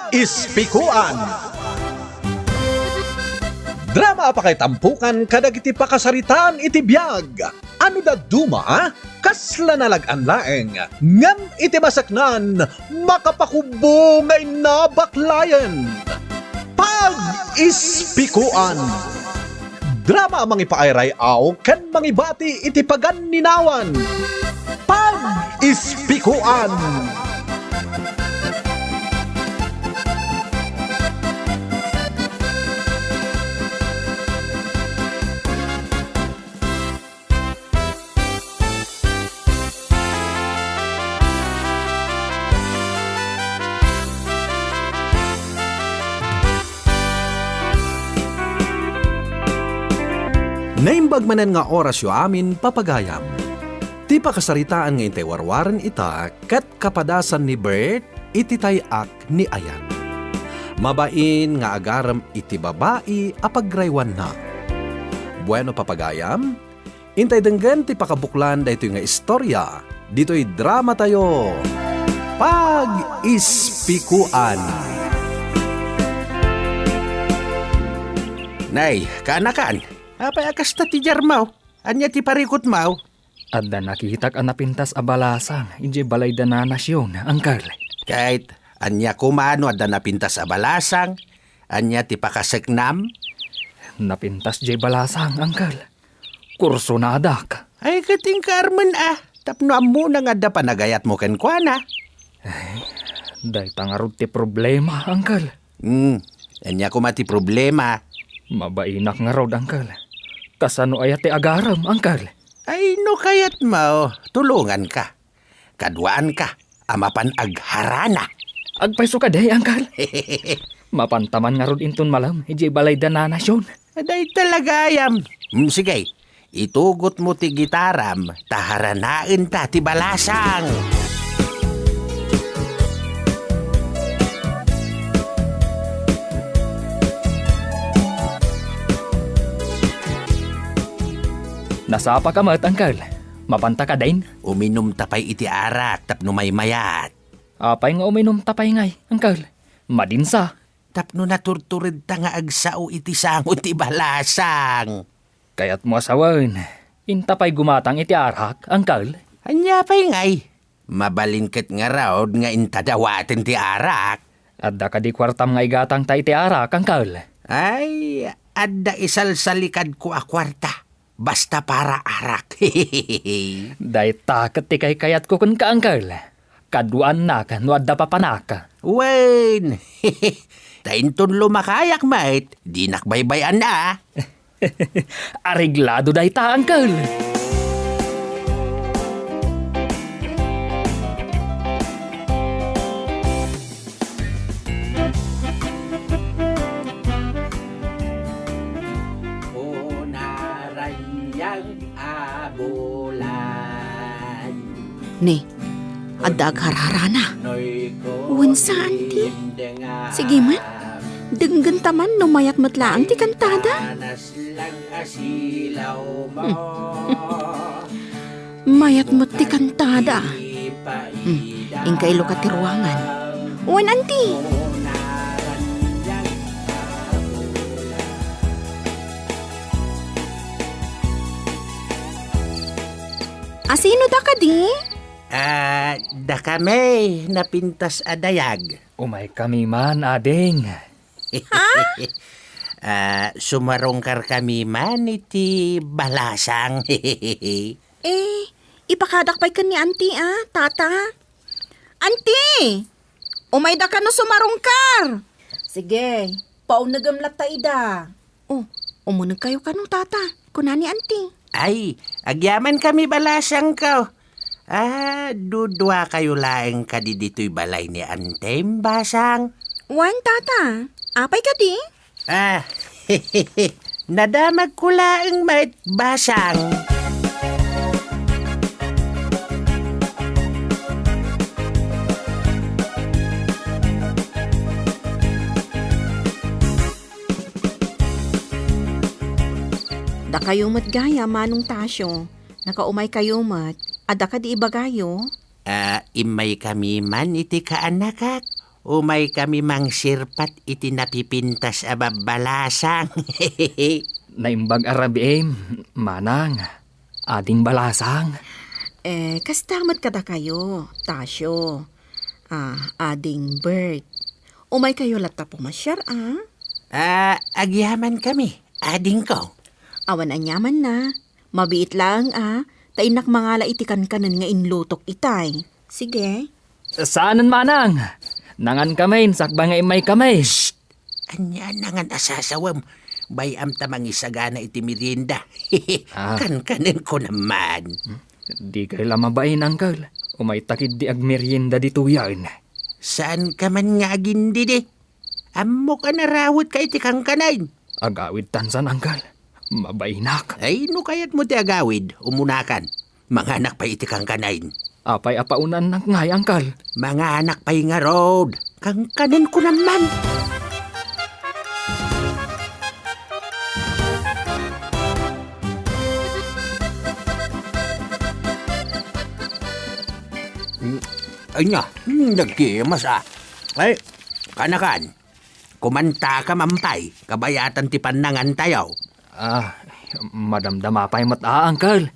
Pag-ispikuan. Drama pa kay tampukan kadag iti pakasaritaan iti biyag. Ano da duma? Kasla nalagan laeng. Ngam iti masaknan, makapakubo ngay nabaklayan. Pag-ispikuan. Drama mangipairay aw ken mangibati iti paganinawan. Pag-ispikuan. Naimbag manen nga oras yu amin papagayam. Ti pakasaritaan nga intay warwaran ita kat kapadasan ni Bert iti tayak ni Ayan. Mabain nga agaram iti babae apagraywan na. Bueno papagayam, intay denggan ti pakabuklan da ito nga istorya. Dito'y drama tayo. Pag-ispikuan. Nay, kaanakan. Apay akas ta ti jarmaw. Anya ti parikot maw. Adda nakihitak ang napintas a balasang, inje balay da na nasyon, angkal. Kahit anya kumano at napintas a balasang, anya ti pakaseknam. Napintas jay balasang, angkal. Kurso na adak. Ay kating Carmen tapno amo na nga da panagayat mo ken kuana. Day tangarod ti problema, angkal. Anya kumati problema. Mabainak nga rod, angkal. Kasano ayat ti agaram, angkal. Ay no kayat mo, tulungan ka. Kadwaan ka, amapan agharana. Agpaiso ka day, angkal. Mapantaman nga rod inton malam, iji balay da na nasyon. Aday talaga ayam. Sige, itugot mo ti gitaram, taharanain ta ti balasang. Nasapa ka mat, angkal. Mapanta ka din. Uminom tapay iti arak tapno may mayat. Apay nga uminom tapay ngay, angkal. Madinsa. Tapno naturturid ta nga agsao iti sangot ti balasang. Kaya't mo asawan. Intapay gumatang iti arak, angkal. Anya pa'y ngay. Mabalingket nga raod nga intadawatin ti arak. Adda ka di kwartam nga igatang ta iti arak, angkal. Ay, adda isalsalikad ko a kwarta. Basta para arak. Day takat ti kay kayat ko kun ka, angkal. Kaduan na ka, no adda papanaka. Wen! Tainton lumakayak, mate. Di nakbaybayan na. Areglado day ta, angkal. Ne, adag harharana. Uwan saan ti? Sige man, denggan taman numayat matlaang ti kantada. Mayat mat ti kantada. Ingkailo ka ti ruangan. Uwan anti. Asino da ka di? Da kami napintas adayag. Umay kami man, ading. Sumarongkar kami man iti balasang. Ipakadakpay ka ni auntie tata. Auntie! Umay da ka no sumarongkar. Sige, paunagamlat ta ida. Umunag kayo ka no tata. Kunani auntie. Ay, agyaman kami balasang ka. Dudwa kayo laeng kadi dito'y balay ni Antem, basang. Wan, tata. Apay ka di? Nadamag ko laeng mait, basang. Da kayo mat gaya manong tasyo. Nakaumay kayo mat. Ada ka di ibagayo? Imay kami man iti kaanakak. umay kami mang sirpat iti napipintas a babalasang. Naimbag arabi manang, ading balasang. Kastamat kada kayo, Tasyo. Ading Bert. Umay kayo lata pumasyar, Agyaman kami, ading ko. Awan anyaman na. Mabiit lang, Tainak mangala itikan kanan nga inlutok itay. Sige. Saanan manang? Nangan kamain, sakba nga imay kamay. Anya nangan asasawam. Bayam tamang isagana iti merienda. Kan-kanin ko naman. Di kayo lamabain, Uncle. Umay takid di agmerienda dito yan. Saan ka man nga agindi di? Amo ka narawot ka iti kang kanain. Agawid tansan, Uncle. Mabainak. Ay, no kayat mo ti agawid, umunakan. Mga anak pa iti kang kanain. Apay apaunan ng ngay, Uncle. Mga anak pa nga road. Kang kanin ko naman. Anya, nagkimas Ay, kanakan. Kumanta ka mampay, kabayatan ti panangan tayo. Madamdama pa'y mata, Uncle.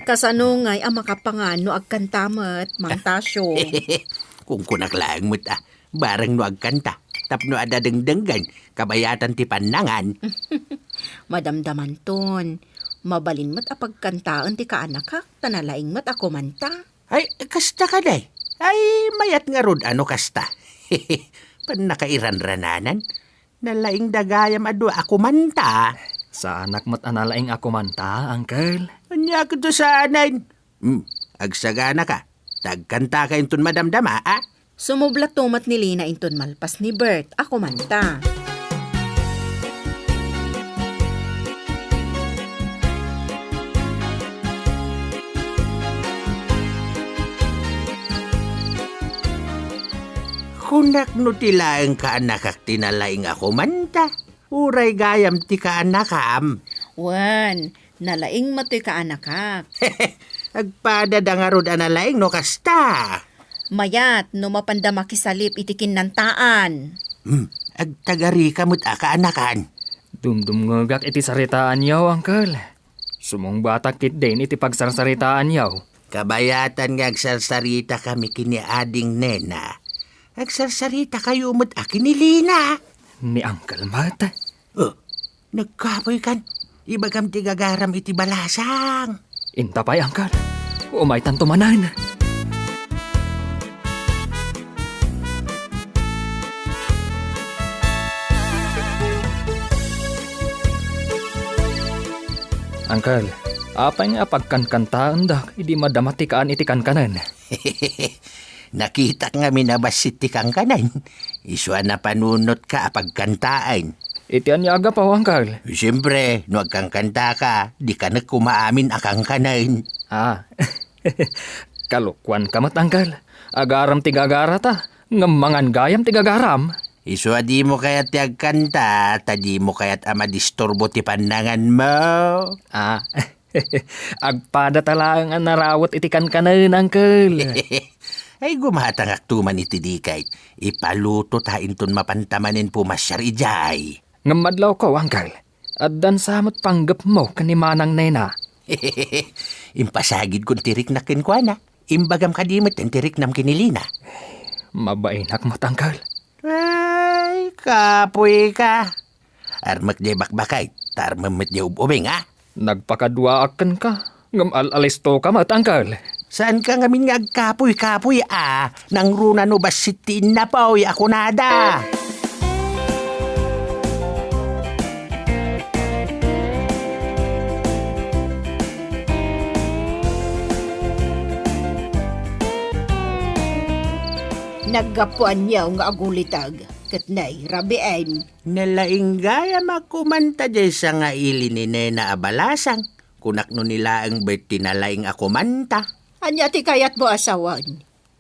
Kasano ngay ang makapangano agkantamat, Mang Tasyo. Kung kunaklaang mo't barang no agkanta. Tapno ada dengdenggan, kabayatan ti panangan. Madamdaman ton. Mabalin mat apagkantaan ti kaanak ka, tanalaing mat ako manta. Ay, kasta ka day. Ay, mayat nga rod ano kasta. Pan nakairanrananan. Nalaing dagayam ado ako manta. Sa anak mat analaing ako manta, Uncle. Anya ko to sa anayin. Agsagana ka. Tagkanta ka inton madamdama, Sumublat tumat ni Lina inton malpas ni Bert, ako manta. Kunak no tilaeng ka anak tinalaing ako manta. Uray gayam ti ka anakam. Wan, nalaing matoy kaanak ka. Agpadada nga rod analaing no kasta. Mayat, no mapandama kisalip itikin nantaan. Agtagari kamot anakan. Dumdumngagak iti saritaan yaw, Uncle. Sumong batak kit din iti pagsarsaritaan yaw. Kabayatan nga agsarsarita kami kini ading nena. Agsarsarita kayo mo't akinilina. Ni Uncle Mat. Nagkapoy kan. Ibagam ti gagaram iti balasang. Intapay, Uncle. Umay tantumanan. Uncle, apay nga pagkankantaan dak, hindi madamatikaan itikan kanan. Nakita nga minabasit ti kang kanan. Iswa na panunot ka pagkantaan. Itian niya aga pa, Uncle. Siyempre, no agkangkanta ka, di ka nagkumaamin akang kanan. Kalukwan ka mat, Uncle. Agaram ti gagara ta, ngamangan gayam ti gagaram. Iswa di mo kaya't ti agkanta, tadi mo kaya't amadisturbo ti pandangan mo. Agpada talang ang narawat itikan kanan, Uncle. Ay gumatang aktuman iti di kahit ipaluto ta inton mapantamanin pumasyar ijay. Ngamadlaw ko, Uncle. Addan samot panggap mo kanimanang nena. Impasagid kong tirik na kinkwana. Imbagam kadimot ang tirik nam kinilina. Mabainak mo, Uncle. Ay, kapoy ka. Armak di bakbakay, tarmamit di ububing, Nagpakadwaakan ka. Ngamal-alisto ka, Uncle. Saan ka ngamin nga agkapoy-kapoy, Nang runa no basitin na paoy ako nada. Naggapuan niya nga agulitag. Katnay, rabiain. Nalaing gaya makumanta di sa nga ili ni Nena abalasang. Kunak no nila ang tinalaing ako manta. Anya ti kayat mo asawan.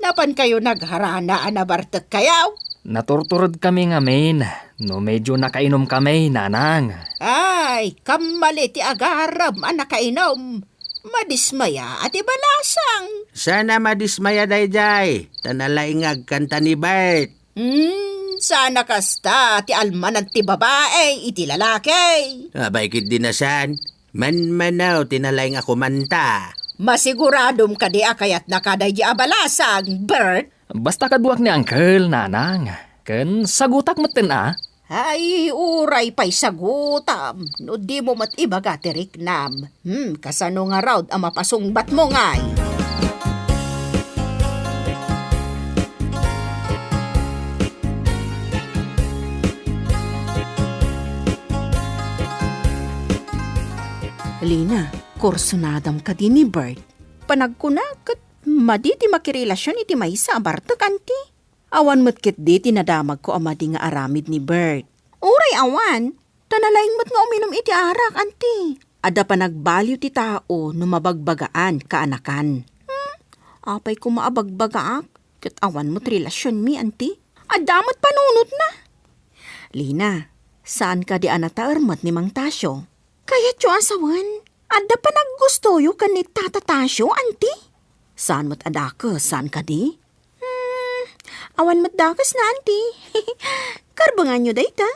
Napan kayo nagharana anabartek kayaw? Naturturod kami nga main. No medyo nakainom kami, nanang. Ay, kamali ti agaram anakainom. Madismaya at ibalasang. Sana madismaya dayjay. Tanalaing agkanta ni Bert. Sana kasta ti almanan ti babae, iti lalaki. Abay kit dinasan. Man-manaw, tinalayng ako manta. Masiguradom ka di akayat na kaday di abalasag, Bert. Basta kaduak ni Uncle, nanang. Ken sagutak maten Ay, uray pa'y sagutam. No di mo mat ibaga ti riknam. Kasano nga raw ang mapasungbat mo ngay. Lina, kursunadam ka din ni Bert. Panagkunag kat madi ti makirelasyon iti maysa abartak anti. Awan matkit di tinadamag ko amadi nga aramid ni Bert. Uray awan, tanalaing mat nga uminom iti arak anti. Ada pa nagbaliw ti tao no mabagbagaan kaanakan. Apay ko maabagbagaak, kat awan mo't relasyon mi anti. Adamot panunot na. Lina, saan ka di anata ermat ni Mang Tasyo? Kaya tiyo asawan, ada pa naggustoyo ka ni Tata Tasyo, anti? Saan mo't adaka, saan ka di? Awan mo't dakas na, anti. Karbangan nyo dayta.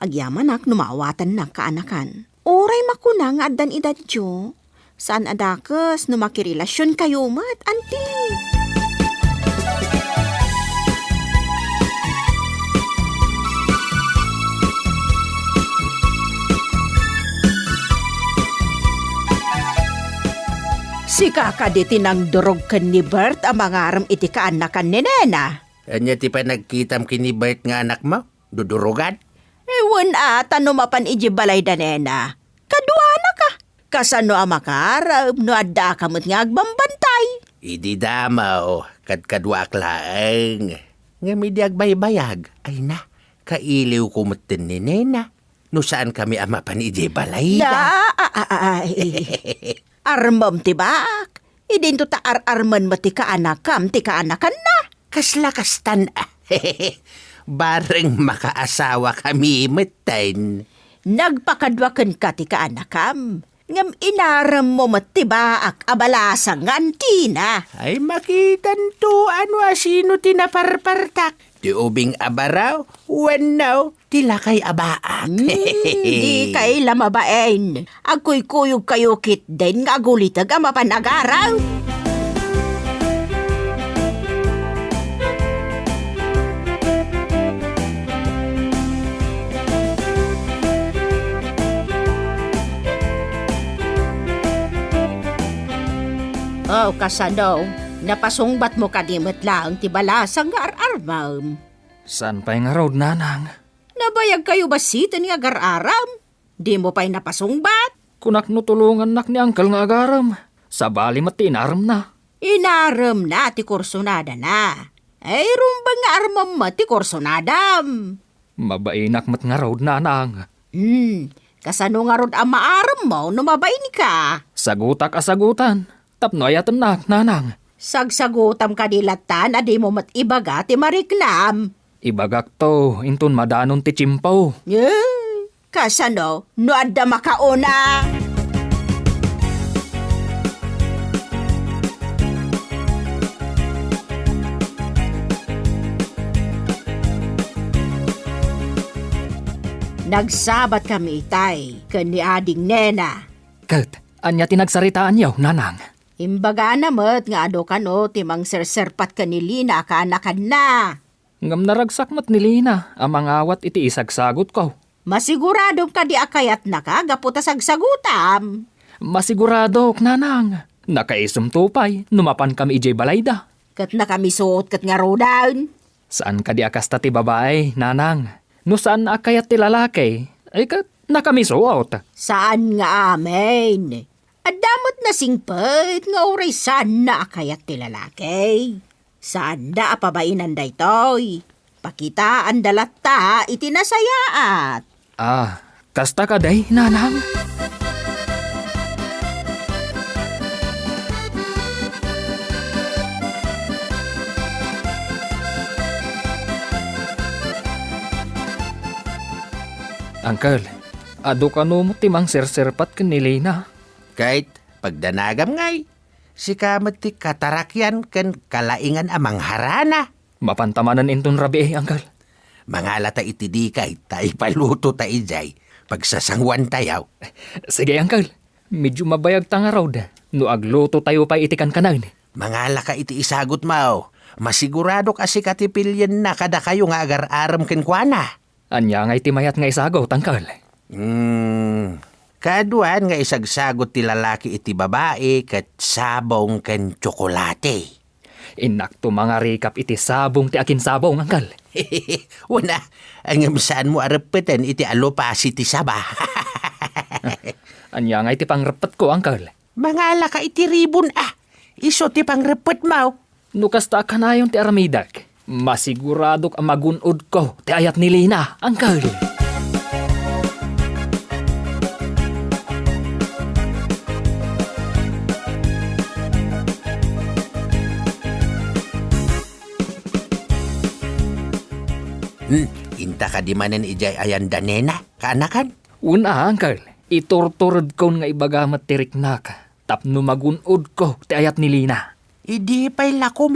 Agyaman ak, numawatan na kaanakan. Oray makuna nga adan edad tiyo. Saan adakas, numakirelasyon kayo mat, anti? Si kakaditi nang durog kan ni Bert ang mga aram iti kaanakan ni Nena. Anya ti pa nagkitam kini Bert nga anak mo? Dudurugan? Ewan no mapan iji balay da Nena. Kaduana ka. Kasano ang makaram no adda ka mo't nga agbambantay. Idi damaw, kadkadwak laeng. Nga may diagbaybayag. Ay na, kailiw ko mutin ni Nena. No saan kami ama pan iji balay da? Armam tibak. Idinto ta arman mati kaanakam ti kaanakan na. Kaslakastan Bareng makaasawa kami metain. Nagpakadwakan ka ti kaanakam. Ngam inaram mo matibaak abalasang ngantina. Ay makitan to ano asino tinaparpartak. Di ubing abaraw, wanaw, tila kay abaak. Di kay lamabaen. Ako'y kuyog kayo kit din nga gulitag ang mapanagaraw. Oh, kasano, napasungbat mo kadimot lang ti balasang nga ar-armam. San pa'y nga road, nanang? Nabayag kayo ba sito ni agar-aram? Di mo pa'y napasungbat? Kunak no tulungan nak ni Uncle nga agaram. Sa bali matinaram na. Inaram na ti kursonada na. Ay rumba nga armam mo ti kursonadam. Mabainak mat nga road, nanang. Kasano nga rod ang maaram mo no mabain ka? Sagutak asagutan. Tapno ayatan nak, nanang. Sagsagutam kadilatan a di mo matibaga ti mariknam. Ibagak to, intun madanon ti chimpaw. Kasano, no adda makauna. Nagsabat kami itay, kani ading Nena. Kat, anya tinagsaritaan yaw, nanang. Imbaga namat nga ado ka no, timang serserpat ka ni Lina kaanakan na. Ngam naragsak mat ni Lina, amang awat iti isagsagot ko. Masigurado ka di akayat na ka, gaputa sagsagutam. Masigurado, nanang. Nakaisum tupay, numapan kami ijay balayda. Kat na kami suot kat nga rodan. Saan ka di akasta ti babae, nanang? No saan akayat ti lalaki? Ay kat nakamisuot. Saan nga amin? Adamot na singpet nga oray saan na akayat ti lalaki. Saan da apabainan da itoy? Pakita ang dalata iti nasayaat. Kasta ka day, nanang? Uncle, ado ka no mo timang serserpat ka ni Lina. Kahit pagdanagam ngay, si kamat ti katarakyan kan kalaingan amang harana. Mapantamanan inton rabi Uncle. Mangala ta iti di kay, ta ipaluto ta ijay. Pagsasangwan tayaw. Sige Uncle, medyo mabayag tanga raw da. No agluto tayo pa itikan kanan. Mangala ka iti isagot mo. Masigurado kasi katipilyan na kada kayo nga agar-aram kenkwana. Anya nga iti mayat nga isagaw, Uncle. Kaduan nga isagsagot ti lalaki iti babae kat sabong ken tsokolate. Inakto mga recap iti sabong ti akin sabong, Uncle. Una, ang saan mo arapetan iti alopasi ti saba. Anya nga iti pangrepet ko, Uncle. Mangala ka iti ribon Iso ti pangrepet mo. No kasta kanayon ti aramidag, masiguradok ang magunod ko ti ayat ni Lina, Uncle. Inta ka di manen ijay ayan danena, kaanakan? Una, Uncle, iturturod ko nga ibagamat tirik na ka. Tapno magunod ko ti ayat ni Lina. Idi pa'y lako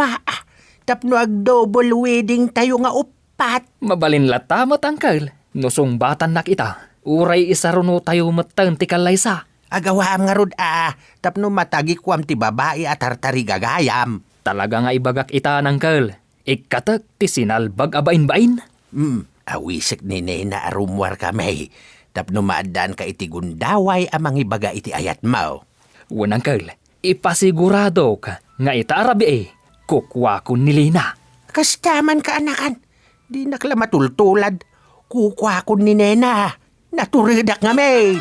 Tapno ag double wedding tayo nga upat. Mabalin latamat, Uncle. Nusong batan na kita, uray isaruno tayo matan ti kalaysa. Agawaam nga rod tapno matagikwam ti babae at tartari gagayam. Talaga nga ibagak ita, Uncle. Ikatak ti sinalbag abain-bain. Awisik ni Nena arumwar kami. Tapno maadaan ka iti gundaway amang ibaga iti ayat mo. Uncle, ipasigurado ka nga ita arabi kukwa ko ni Lina. Kastaman ka anakan. Di nakla matultulad. Kukwa ko ni Nena. Naturidak nga main.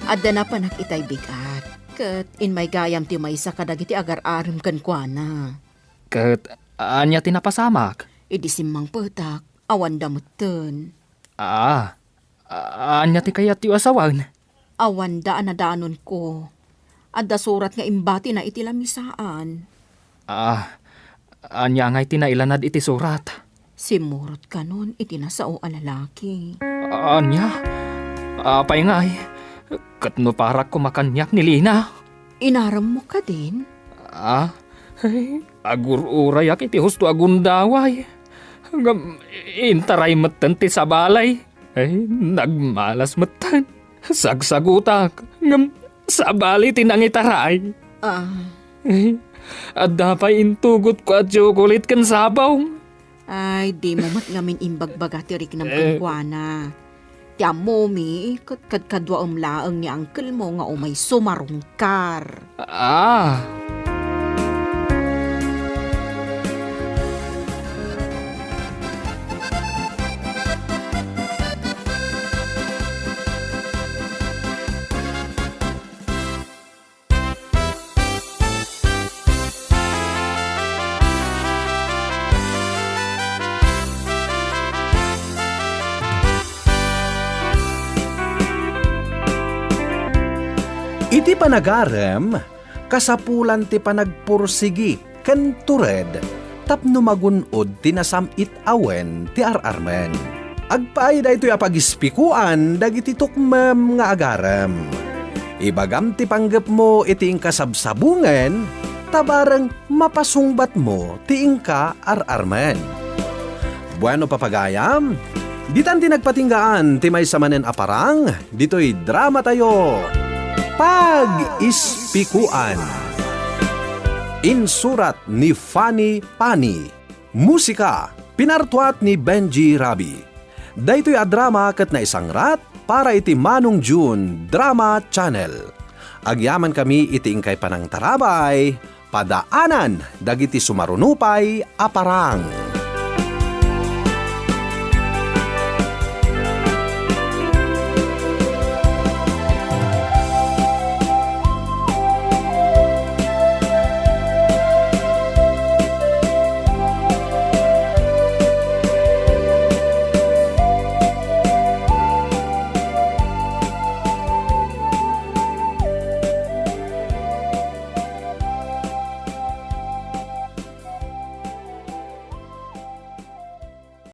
Adda na panak itay bigat. Kat in may gayam ti may sa kadagiti agar-aram kenkwana. Kat anya tinapasamak. Idi simmang petak, awan damutten. Anya ti kayat ti asawan. Awan daan na daanon ko. Adda surat nga imbati na iti lamisaan. Anya nga iti nailanad iti surat. Simurot ka nun iti nasao a lalaki. Anya? Apay nga kat no parak kumakanyak ni Lina. Inaram mo ka din? Agur-uray ak iti husto agundaway. Intaray matan ti sa balay. Nagmalas matan. Sagsagutak. Sa balay tinangitaray. At dapay intugot ko at chocolate kan sabaw. Ay, di mo mat ngamin imbagbaga tirik ng kenkwana. Tiyam mo mi, kadkadwa laang ni uncle mo nga umay sumarungkar. Iti panagarem, kasapulan ti panagpursigi, ken tured, tapno magunod tinasamit awen ti ararmen. Agpaay da ito'y apagispikuan, dagiti tukmem nga agarem. Ibagam ti panggap mo iti kasabsabungen, tabareng mapasungbat mo ti ingka ararmen. Bueno papagayam, ditan ti nagpatinggaan ti may samanen aparang, dito'y drama tayo. Pag-ispikuan. Insurat ni Fanny Pani. Musika, pinartuat ni Benji Rabi. Daytoy a drama ket na isang rat para iti Manong June Drama Channel. Agyaman kami iti ingkay panang tarabay, padaanan dagiti sumarunupay aparang.